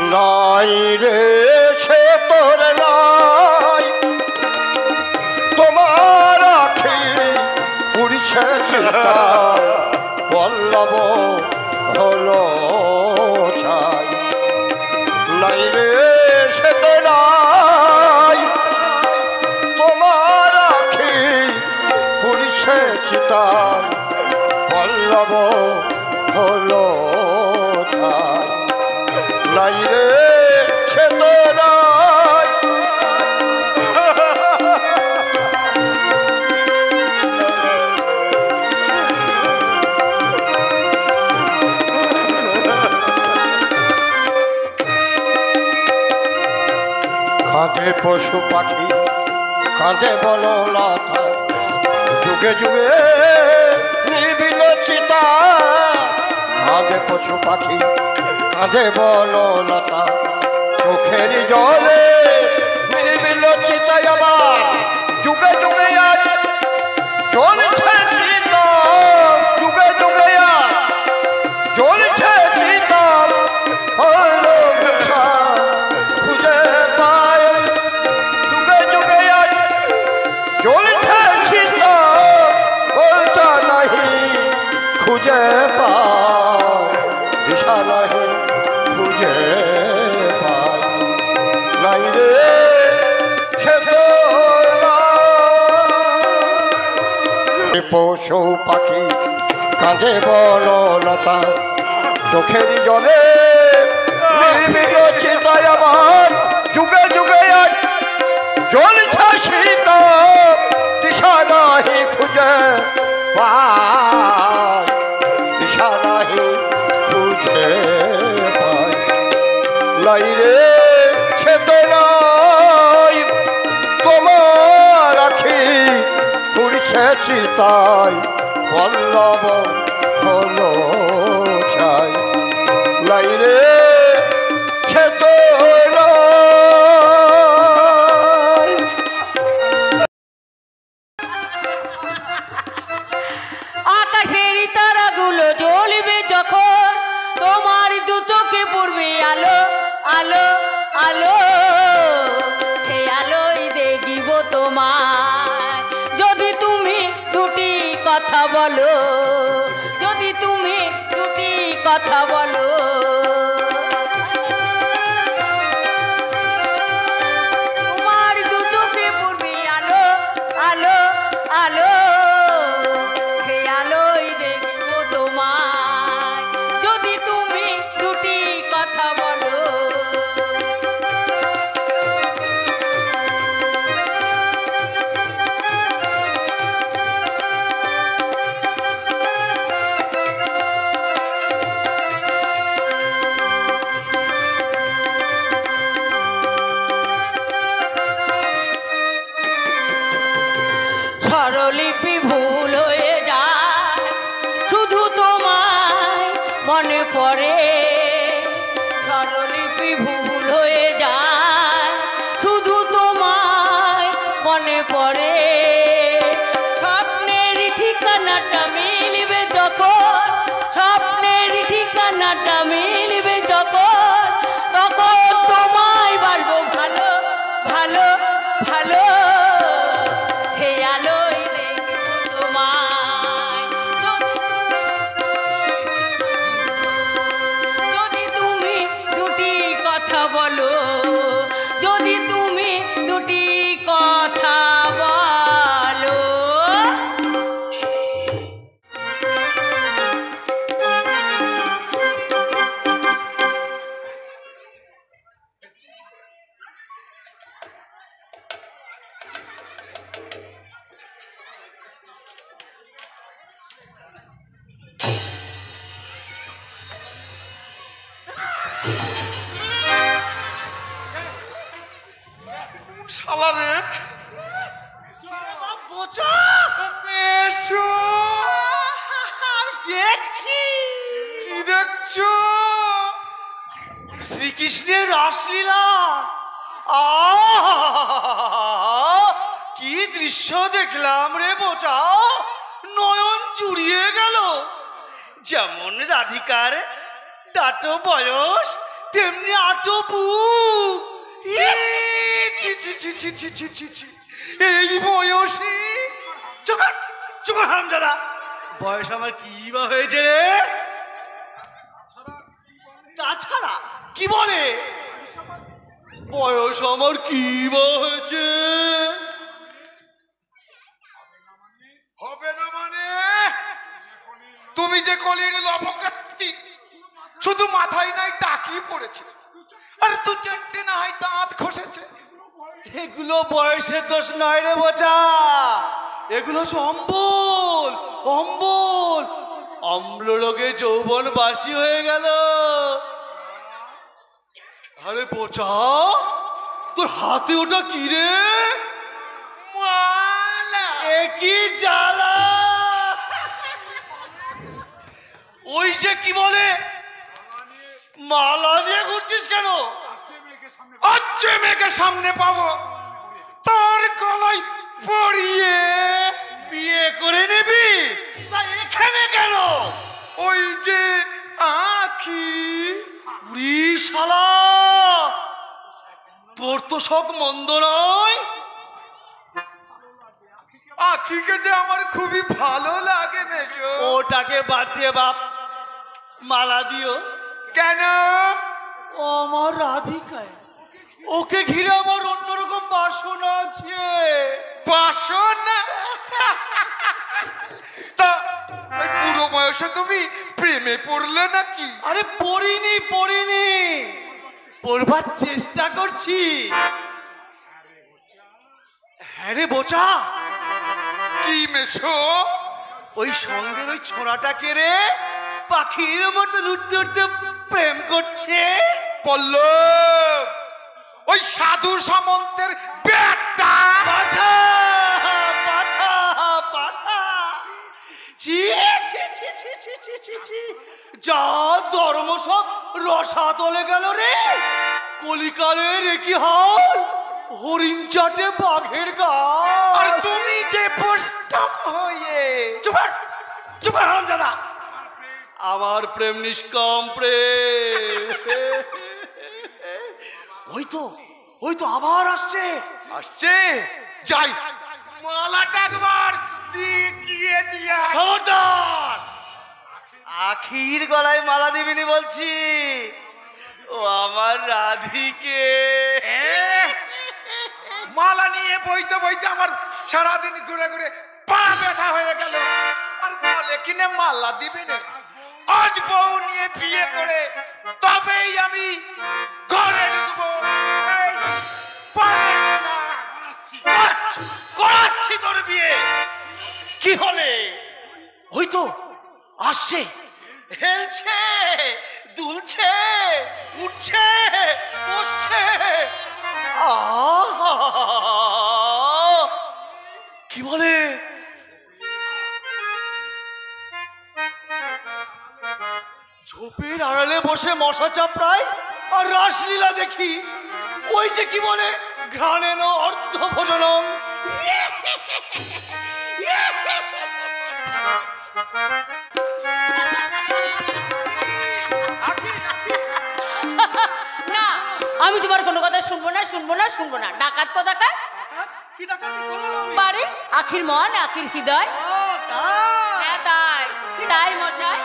নাই রে সে তোর নাই তোমার আখি পুরিছে পল্লব হলো ছাই নাই রে সে তো নাই তোমার আখি পুরিছে চিতায় পল্লব হলো ছাই নাই রে সে তো নাই কাঁধে পশু পাখি কাঁধে বনলতা যুগে যুগে নিবিল চিতা কাঁধে পশু পাখি কাঁধে বনলতা চোখের জলে নিবিল চিতা আবার যুগে যুগে আজ চলছে চিতা যুগে যুগে আজ চলছে চিতা হলো ভূষা খুঁজে পায় যুগে যুগে আজ চলছে চিতা বলতা নাহি খুঁজে পায় দিশা নাহি খুঁজে পায় নাই রে খেতো পশু পাখি কাঁধে বনলতা চোখের জলে নিবিল চিতায় আবার যুগে যুগে আজ জ্বলছে সীতা দিশা নাহি খুঁজে পায় দিশা নাহি খুঁজে পায় নাই রে সে তো নাই তোমার আখি পুরিছে চিতায় পল্লব হলো ছাই নাই রে সে তো নাই আকাশের তারাগুলো জ্বলবে যখন তোমার দু চোখে পড়বে আলো আলো আলো সে আলোই দেখিব তোমায় যদি তুমি দুটি কথা বলো যদি তুমি দুটি কথা বলো তোমার দু চোখে পড়বে আলো আলো আলো সে আলোই দেখিব তোমায় যদি তুমি দুটি কথা বলো স্বরলিপি ভুল হয়ে যায় শুধু তোমায় মনে পড়ে স্বরলিপি ভুল হয়ে যায় শুধু তোমায় মনে পড়ে স্বপ্নের ঠিকানাটা মিলবে যখন স্বপ্নের ঠিকানাটা মিলবে যখন তখন তোমায় বাসবো ভালো ভালো ভালো সে আলোই দেখিব তোমায় যদি তুমি দুটি কথা বলো যদি তুমি দুটি কথা বলো শালা রে বোঝা এসো দেখছি কি দেখছো শ্রীকৃষ্ণের রাসলীলা কি দৃশ্য দেখলাম রে বোঝা নয়ন জুড়িয়ে গেল যেমন রাধিকার ডাটো বয়স তেমনি আটো বুক। ছি ছি ছি ছি ছি ছি ছি ছি এই বয়সী চুকার চুকার হারামজাদা, বয়স আমার কি বা হয়েছে রে? তাছাড়া কি বলে বয়স আমার কি বা হয়েছে? হবে না মানে তুমি যে কলির লবকাত্তি শুধু মাথায় নাই টাকি পড়েছে আর দু চারটে না হয় দাঁত খসেছে। এগুলো বয়সের দোষ নয় রে বোঝা, এগুলো অম্বল অম্বল। অম্ল রোগে যৌবন বাসি হয়ে গেল। আরে বোঝা, তোর হাতে ওটা কি রে? মালা কি জ্বালা! ওই যে কি বলে মালা নিয়ে ঘুরছিস কেন? আচ্ছা মেয়েকে সামনে পাবো তার গলায় পরিয়ে বিয়ে করে নিবি? তা এখানে কেন? ওই যে আখি। উড়ি শালা, তোর তো শখ মন্দ নয়। আখিকে যে আমার খুবই ভালো লাগে মেশো। ওটাকে বাদ দিয়ে বাপ মালা দিও। কেন? ও আমার রাধিকায়, ওকে ঘিরে আমার অন্যরকম বাসনা আছে। বাসনা? তা ওই পুরো বয়সে তুমি প্রেমে পড়লে নাকি? আরে পড়িনি পড়িনি, পড়বার চেষ্টা করছি। হ্যাঁ রে বোচা। কি মেশো? ওই সঙ্গের ওই ছোড়াটাকে রে পাখির মতন উঠতে উঠতে প্রেম করছে। পল্লব, ওই সাধু সামন্তের বেটা। পাঠা পাঠা পাঠা, ছি ছি ছি ছি ছি ছি ছি ছি, যা ধর্ম সব রসাতলে গেল রে। কলিকালের একই হাল, হরিণ চাটে বাঘের গাল। আর তুমি যে পোস্টাম হয়ে চুপার চুপার হারামজাদা, আমার প্রেম নিষ্কাম প্রেম। ওই তো আবার আসছে। আসছে, যাই মালাটা একবার দেখিয়ে দিয়া। খবরদার, আখির গলায় মালা দিবিনি বলছি। ও আমার রাধিকে। মালা নিয়ে বইতে বইতে আমার সারাদিন ঘুরে ঘুরে পা ব্যথা হয়ে গেল। আর বলে কিনে মালা দিবে না। আজ বউ নিয়ে বিয়ে করে তবেই আমি ঘরে ঢুকবো। এই, পারে না। করাচ্ছি তোর বিয়ে। কি হলে? ওই তো আসছে, হেলছে, দুলছে, উঠছে, বসছে। কি বলে? ঝোপের আড়ালে বসে মশা চাপড়ায় আর রাসলীলা দেখি। ওই যে কি বলে ঘ্রাণেন অর্ধ ভোজনম। না, আমি তোমার কোনো কথা শুনবো না শুনবো না শুনবো না। ডাকাত কোথাকার? কি ডাকাতি করলাম আমি? পারে আখির মন আখির হৃদয়। ও তাই? হ্যাঁ তাই তাই মশাই।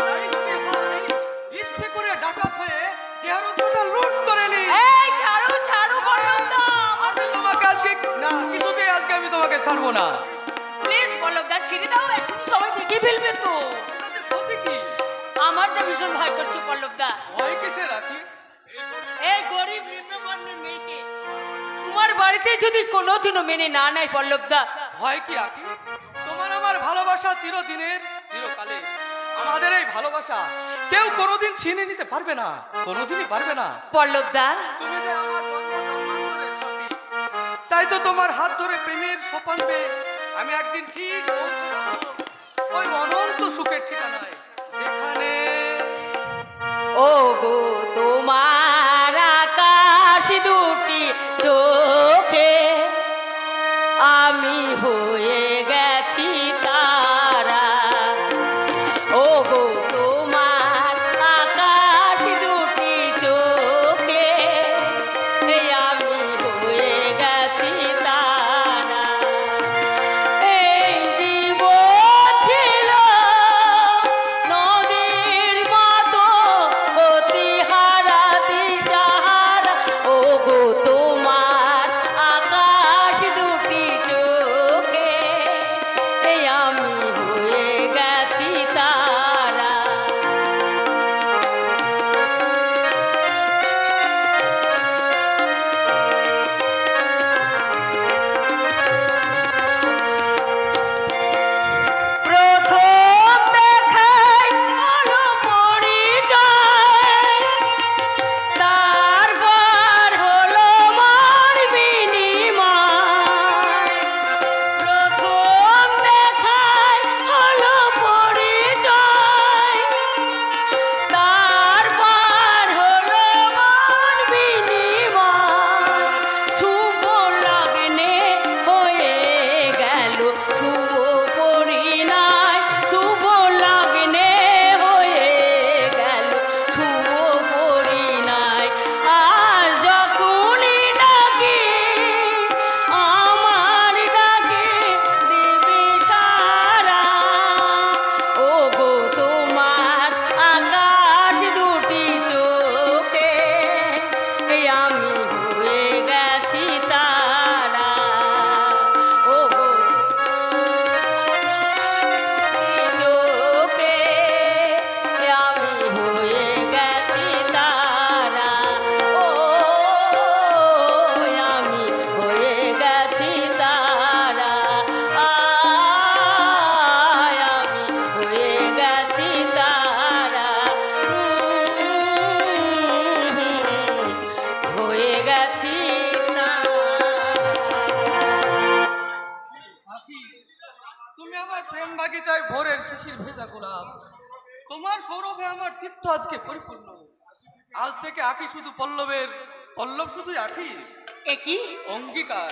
তাই যদি হয়, ইচ্ছে করে ডাকাত হয়ে দেহরত্নটা লুট করে নি। এই ছাড়ো ছাড়ো বললাম তো। আমি তোমাকে আজকে না, কিছুতেই আজকে আমি তোমাকে ছাড়বো না। প্লিজ বললাম দা, ছেড়ে দাও, এখন সবাই দেখে ফেলবে তো। তাতে ক্ষতি কি? আমার যা ভীষণ ভয় করছে পল্লব দা। ভয় কিসে রাখি? এই গরিব নিম্নবর্ণের মেয়েকে তোমার বাড়িতে যদি কোনোদিনও মেনে না নেয় পল্লব দা। ভয় কি আখি? তোমার আমার ভালোবাসা চিরদিনের, চিরকালে। আমাদের এই ভালোবাসা কেউ কোনোদিন ছিনিয়ে নিতে পারবে না, কোনোদিনই পারবে না। পল্লব দা, তুমি যে আমার জন্মজন্মান্তরের সাথী, তাই তো তোমার হাত ধরে প্রেমের সোপান পেয়ে আমি একদিন ঠিক পৌঁছে যাব ওই অনন্ত সুখের ঠিকানায়, যেখানে ও গো তোমার আকাশ দুটি চোখে আমি হয়ে গেছি তারা। ও গো তোমার আকাশ দুটি চোখে চিত্ত আজকে পরিপূর্ণ। আজ থেকে আঁকি শুধু পল্লবের, পল্লব শুধুই আঁকি। এ কি অঙ্গীকার।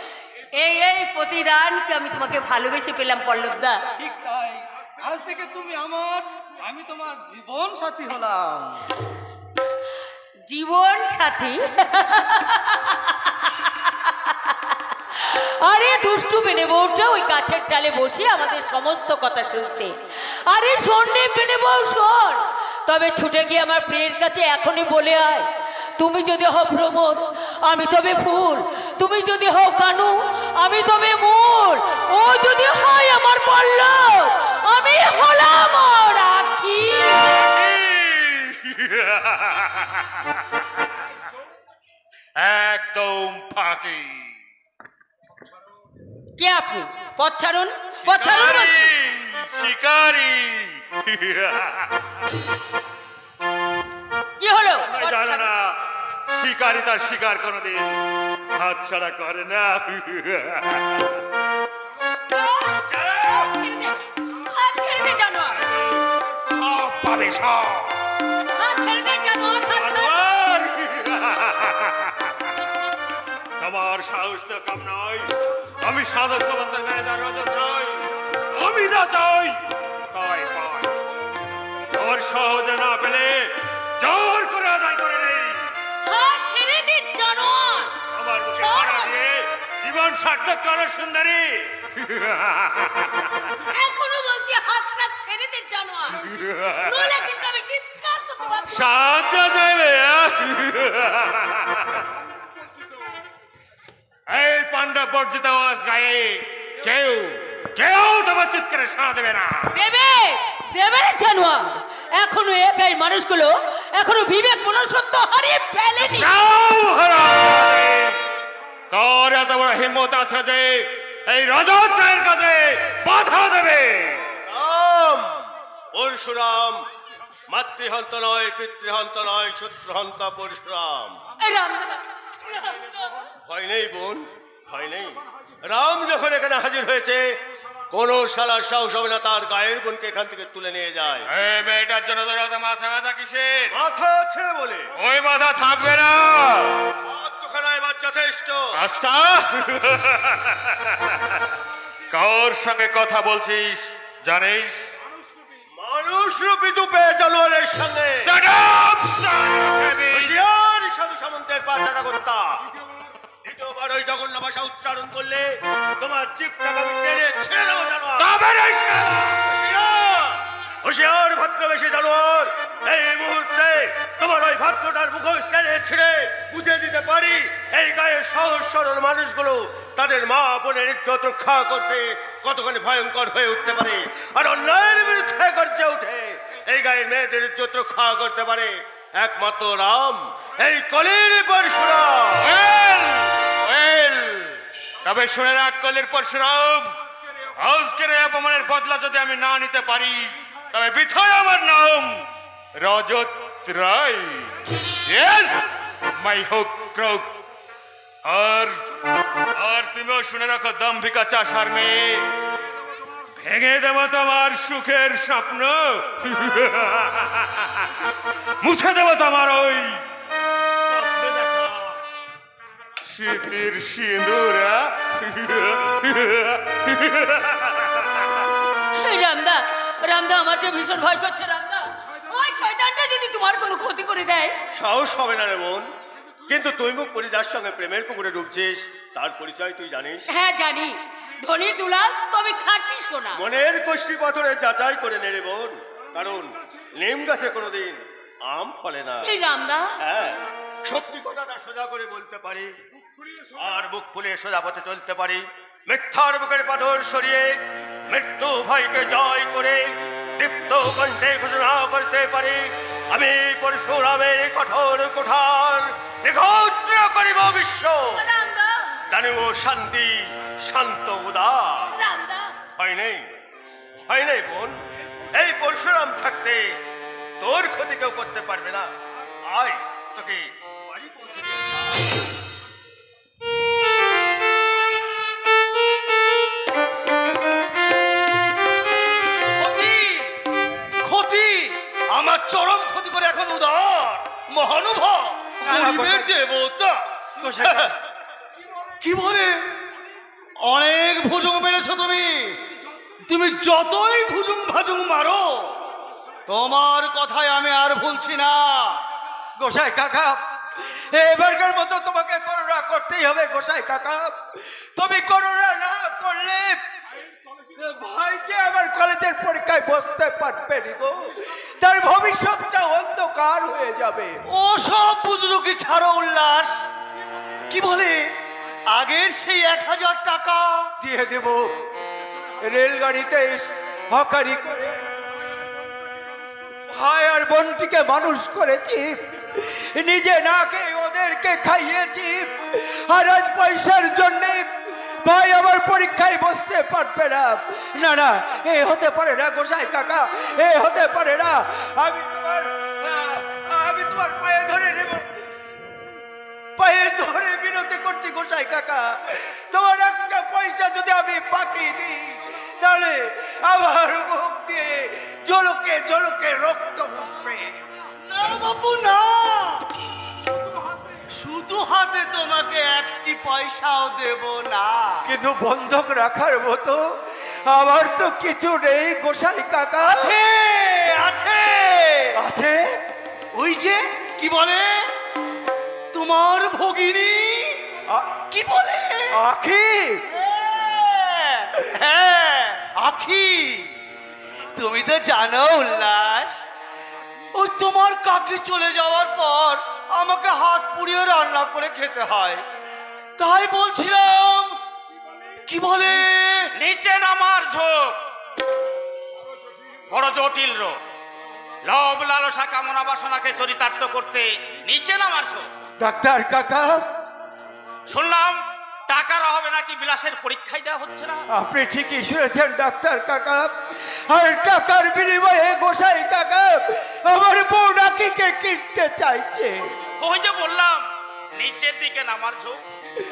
এই প্রতিদানকে আমি তোমাকে ভালোবেসে পেলাম পল্লবদা। ঠিক তাই, আজ থেকে তুমি আমার, আমি তোমার জীবন সাথী হলাম। জীবন সাথী? আরে দুষ্টু বেনে বউটা ওই গাছের ডালে বসে আমাদের সমস্ত কথা শুনছে। আরে শোন রে বেনে বউ শোন, তবে ছুটে গিয়ে আমার প্রিয়ের কাছে এখনই বলে আয়, তুমি যদি হও ভ্রমর আমি তবে ফুল, তুমি যদি হও কানু আমি তবে মূল, ও যদি হয় আমার পল্লব আমি হলাম ওর আঁখি। একদম ফাঁকি। কে আপনি? পথ ছাড়ুন, পথ ছাড়ুন বলছি। শিকারি। কি হলো? পথ জানো ছাড়ুন। না, শিকারি তার শিকার কোনোদিন হাত ছাড়া করে না। হাত ছেড়ে দে জানোয়ার, সব পাবে সব। হাত ছেড়ে দে জানোয়ার, হাত ছাড়। জানোয়ার! তোমার সাহস তো কম নয়। আমি সাদা সমুদ্রের মেয়েদার রজত নয়, আমি যা চাই তাই পাই। তোর সহজে না পেলে জোর করে আদায় করে নেই। হাত ছেড়ে দে জানোয়ার। আমার মুখে ধরা দিয়ে জীবন সার্থক করো সুন্দরী। এখনো বলছি হাতটা ছেড়ে দে জানোয়ার, নইলে কিন্তু আমি চিৎকার করতে পারবো। শান্ত যাবে। এই পাণ্ডব বর্জিত আওয়াজ গায়ে কেউ কেউ তোমার চিৎকারে সাড়া দেবে না। দেবে দেবে রে জানোয়ার, এখনো একাই মানুষগুলো এখনো বিবেক মনুষ্যত্ব হারিয়ে ফেলেনি। যাও হারামজাদে! তোর এত বড় হিম্মত আছে যে এই রজত রায়ের কাছে বাধা দেবে? রাম, পরশুরাম, মাতৃহন্ত নয়, পিতৃহন্ত নয়, শত্রুহন্ত পরশুরাম। রামদা, রামদা। ভয় নেই বোন, ভয় নেই। রাম যখন এখানে হাজির হয়েছে, কোন শালার সাহস হবে না তার গায়ের বোনকে এখান থেকে তুলে নিয়ে যায়। এই মেয়েটার জন্য তোর এত মাথা ব্যথা কিসের? মাথা আছে বলে ওই মাথা থাকবে না। আত্মখানায় বাদ যথেষ্ট। আচ্ছা, কার সঙ্গে কথা বলছিস জানিস? মানুষ রূপী দুপে জানোয়ারের সঙ্গে। Shut up, son of a bitch! হুঁশিয়ার সাধু সামন্তের পাচারা কর্তা। দ্বিতীয়বার ওই জঘন্য ভাষা উচ্চারণ করলে তোমার জিভটাকে আমি টেনে ছেড়ে দেবো জানোয়ার। তবে রে শালা! হুঁশিয়ার, হুঁশিয়ার ভদ্রবেশী জানোয়ার, এই মুহূর্তে তোমার ওই ভদ্রটার মুখোশ টেনে ছিঁড়ে বুঝে দিতে পারি এই গায়ের সহজ সরল মানুষগুলো তাদের মা বোনের ইজ্জত রক্ষা করতে কতখানি ভয়ঙ্কর হয়ে উঠতে পারে, আর অন্যায়ের বিরুদ্ধে গর্জে উঠে এই গায়ের মেয়েদের ইজ্জত রক্ষা করতে পারে একমাত্র রাম, এই কলির পরশুরাম। Well, well, তবে শুনে রাখ কলির পরশুরাম, আজকের এই অপমানের বদলা যদি আমি না নিতে পারি তবে বৃথায় আমার নাম রজত রায়। Yes, my hook crook. আর তুমিও শুনে রাখো দম্ভিকা চাষার মেয়ে, ভেঙে দেব তোমার সুখের স্বপ্ন, মুছে দেব তোমার ওই স্বপ্নে দেখা শীতের সিঁদুরা। রামদা, রামদা আমার যে ভীষণ ভয় করছে রামদা, ওই শয়তানটা যদি তোমার কোনো ক্ষতি করে দেয়। সাহস হবে না রে বোন, কিন্তু তুই মুখ পরি যার সঙ্গে প্রেমের পুকুরে ডুবছিস তার পরিচয় তুই জানিস? হ্যাঁ জানি, ধনী দুলাল তবে খাঁটি সোনা। মনের কষ্টি পাথরে যাচাই করে নে রে বোন, কারণ নিম গাছে কোনোদিন আম ফলে না। এই রামদা, হ্যাঁ, সত্যি কথাটা সোজা করে বলতে পারি আর বুক ফুলে সোজা পথে চলতে পারি। মিথ্যার বুকের পাথর সরিয়ে মৃত্যু ভয়কে জয় করে দীপ্ত কণ্ঠে ঘোষণা করতে পারি, আমি পরশুরামের কঠোর কুঠার নিগোত্র করিব বিশ্ব, রামদা, জানিব শান্তি শান্ত উদার। রামদা। ভয় নেই, ভয় নেই বোন, এই পরশুরাম থাকতে তোর ক্ষতি কেউ করতে পারবে না। আয় তোকে বাড়ি পৌঁছে দিয়ে আসি। ক্ষতি, ক্ষতি, আমার চরম ক্ষতি করে অনুভব না, না, গরিবের গোসাই- দেবতা গোসাই কাকা, কি বলে অনেক ভুজুং মেরেছো তুমি তুমি যতই ভুজুং ভাজুং মারো তোমার কথায় আমি আর ভুলছি না গোসাই কাকা, এবারকার মতো তোমাকে করুণা করতেই হবে গোসাই কাকা। তুমি করুণা না করলে ভাই যে আমার কলেজের পরীক্ষায় বসতে পারবে নি গো, তার ভবিষ্যৎটা অন্ধকার হয়ে যাবে। ও সব বুজরুকি ছাড়ো উল্লাস কি বলে আগের সেই 1000 টাকা দিয়ে দেব, রেলগাড়িতে হকারি করে ভাই আর বোনটিকে মানুষ করেছি, নিজে না খেয়ে ওদেরকে খাইয়েছি, আর আজ পয়সার জন্য ভাই আমার পরীক্ষায় বসতে পারবে না। না না, এ হতে পারে না গোসাই কাকা, এ হতে পারে না। আমি তোমার পায়ে ধরে নেব, পায়ে ধরে বিনতি করছি গোসাই কাকা, তোমার একটা পয়সা যদি আমি বাকি দিই তাহলে আমার মুখ দিয়ে জলকে জলকে রক্ত উঠবে। না বাবু না শুধু হাতে তোমাকে একটি পয়সাও দেব না কিন্তু বন্ধক রাখার মতো আমার তো কিছু নেই গোসাই কাকা। আছে আছে আছে? ওই যে কি বলে তোমার ভগিনী কি বলে আখি? হ্যাঁ আখি তুমি তো জানো উল্লাস ওই তোমার কাকি চলে যাওয়ার পর আমাকে হাত পুড়িয়ে রান্না করে খেতে হয়, তাই বলছিলাম কি বলে নিচে নামার ঝোঁক বড় জটিল রোগ। লোভ লালসা কামনা বাসনাকে চরিতার্থ করতে নিচে নামার ঝোঁক। ডাক্তার কাকা, শুনলাম টাকার অভাবে নাকি বিলাসের পরীক্ষায় দেওয়া হচ্ছে না। আপনি ঠিকই শুনেছেন ডাক্তার কাকা, আর টাকার বিনিময়ে গোসাই কাকা আমার বউ নাকিকে কিনতে চাইছে। ওই যে বললাম নিচের দিকে নামার ঝোঁক,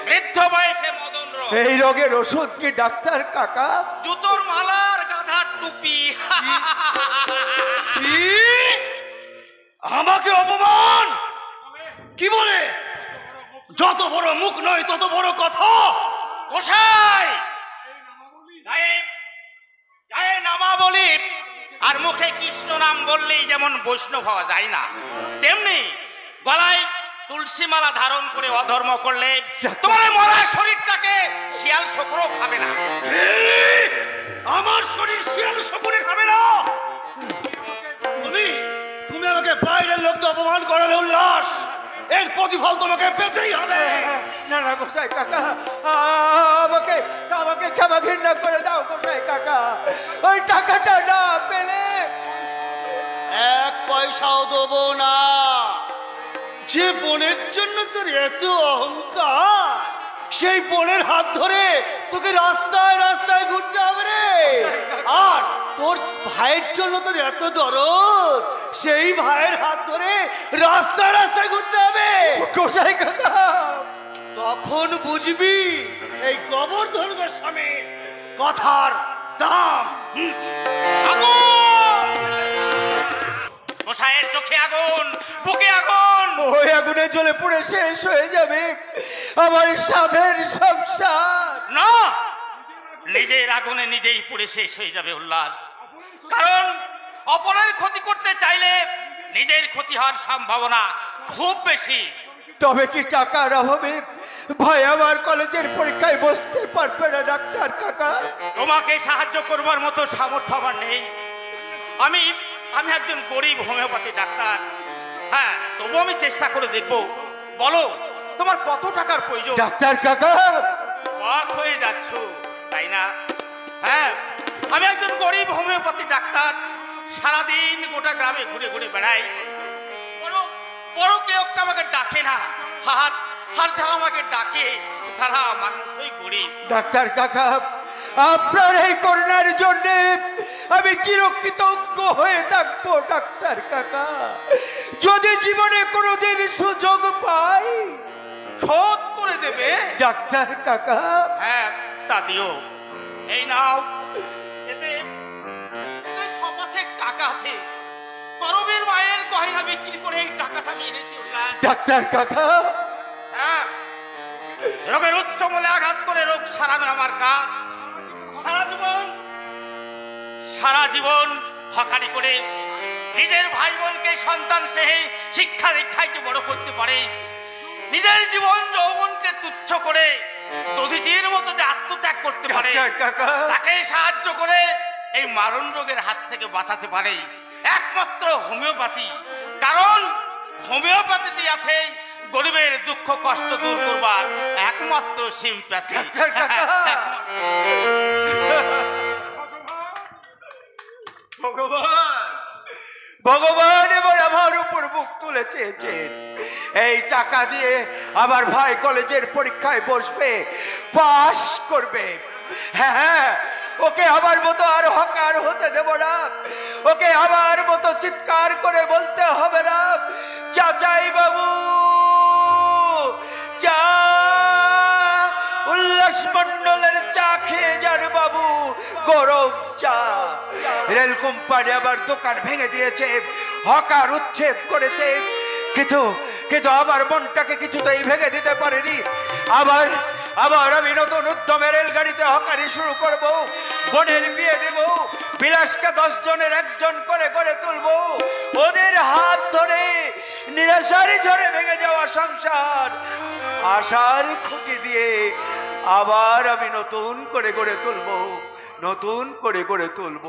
বৃদ্ধ বয়সে মদন রোগ, এই রোগের ওষুধ কি ডাক্তার কাকা? জুতোর মালার গাধার টুপি। কি? আমাকে অপমান কি বলে যত বড় মুখ নয় তত বড় কথা। গোসাই গায়ে নামা বলি আর মুখে কৃষ্ণ নাম বললেই যেমন বৈষ্ণব হওয়া যায় না, তেমনি গলায় তুলসী মালা ধারণ করে অধর্ম করলে তোমার এই মরা শরীরটাকে শিয়াল শকুনও খাবে না। আমার শরীর শিয়াল শকুনে খাবে না। তুমি তুমি আমাকে বাইরের লোককে অপমান করালে উল্লাস, এর প্রতিফল তোমাকে পেতেই হবে। না না গোসাই কাকা, আমাকে আমাকে ক্ষমা ঘৃণা করে দাও গোসাই কাকা, ওই টাকাটা না পেলে এক পয়সাও দেবো না। যে বোনের জন্য তোর এত অহংকার, সেই বোনের হাত ধরে তোকে রাস্তায় রাস্তায় ঘুরতে হবে রে। আর তোর ভাইয়ের জন্য তোর এত দরদ, সেই ভাইয়ের হাত ধরে রাস্তায় রাস্তায় ঘুরতে হবে। গোসাই কাকা, তখন বুঝবি এই গোবর্ধন গোস্বামী কথার দাম। আগুন! গোসাইয়ের চোখে আগুন, বুকে আগুন। ওই আগুনে জ্বলে পুড়ে শেষ হয়ে যাবে আমার সাধের সংসার। না, নিজের আগুনে নিজেই পুড়ে শেষ হয়ে যাবে উল্লাস, কারণ অপরের ক্ষতি করতে চাইলে নিজের ক্ষতি হওয়ার সম্ভাবনা খুব বেশি। তবে কি টাকার অভাবে ভাই আমার কলেজের পরীক্ষায় বসতে পারবে না ডাক্তার কাকা? তোমাকে সাহায্য করবার মতো সামর্থ্য আমার নেই। আমি আমি একজন গরিব হোমিওপ্যাথি ডাক্তার। হ্যাঁ, তবু আমি চেষ্টা করে দেখব। বলো তোমার কত টাকার প্রয়োজন? ডাক্তার কাকা, অবাক হয়ে যাচ্ছ তাই না? হ্যাঁ, আমি একজন গরিব হোমিওপ্যাথি ডাক্তার, সারাদিন গোটা গ্রামে ঘুরে ঘুরে বেড়াই। বড় বড় কেউ একটা আমাকে ডাকে না, হাত হাত যারা আমাকে ডাকে তারা আমার মতোই গরিব। ডাক্তার কাকা, আপনার এই করুণার জন্য আমি চিরকৃতজ্ঞ হয়ে থাকবো ডাক্তার কাকা। যদি জীবনে কোনোদিন সুযোগ পাই শোধ করে দেবে ডাক্তার কাকা। হ্যাঁ, তা দিও। এই নাও, এতে এতে সব আছে, টাকা আছে। করবীর মায়ের গয়না বিক্রি করে করে এই টাকাটা আমি এনেছি উল্লাস। ডাক্তার কাকা, হ্যাঁ, রোগের উৎস মূলে আঘাত করে রোগ সারানো আমার কাজ। সারা জীবন হকারি করে নিজের ভাই বোনকে সন্তান সেহে শিক্ষা দীক্ষায় যে বড় করতে পারে, নিজের জীবন যৌবনকে তুচ্ছ করে দধিজির মতো যে আত্মত্যাগ করতে পারে, ডাক্তার কাকা, তাকে সাহায্য করে এই মারণ রোগের হাত থেকে বাঁচাতে পারে একমাত্র হোমিওপ্যাথি। কারণ হোমিওপ্যাথিতে আছে গরিবের দুঃখ কষ্ট দূর করবার একমাত্র সিম্প্যাথি। ডাক্তার কাকা, ভগবান ভগবান এবার আমার উপর মুখ তুলে চেয়েছেন। এই টাকা দিয়ে আমার ভাই কলেজের পরীক্ষায় বসবে, পাস করবে। হ্যাঁ হ্যাঁ, ওকে আমার মতো আর হকার হতে দেব না। ওকে আমার মতো চিৎকার করে বলতে হবে না, চাচাই বাবু চা, উল্লাস মন্ডলের চা খেয়ে যান বাবু, গরম চা। রেল কোম্পানি আবার দোকান ভেঙে দিয়েছে, হকার উচ্ছেদ করেছে, কিন্তু কিন্তু আমার মনটাকে কিছুতেই ভেঙে দিতে পারেনি। আবার আমি নতুন উদ্যমে রেলগাড়িতে হকারি শুরু করব, বোনের বিয়ে দেব, বিলাসকে 10 জনের একজন করে গড়ে তুলব। ওদের হাত ধরে নিরাশারি ঝরে ভেঙে যাওয়া সংসার আশার খুঁটি দিয়ে আবার আমি নতুন করে গড়ে তুলব, নতুন করে গড়ে তুলব।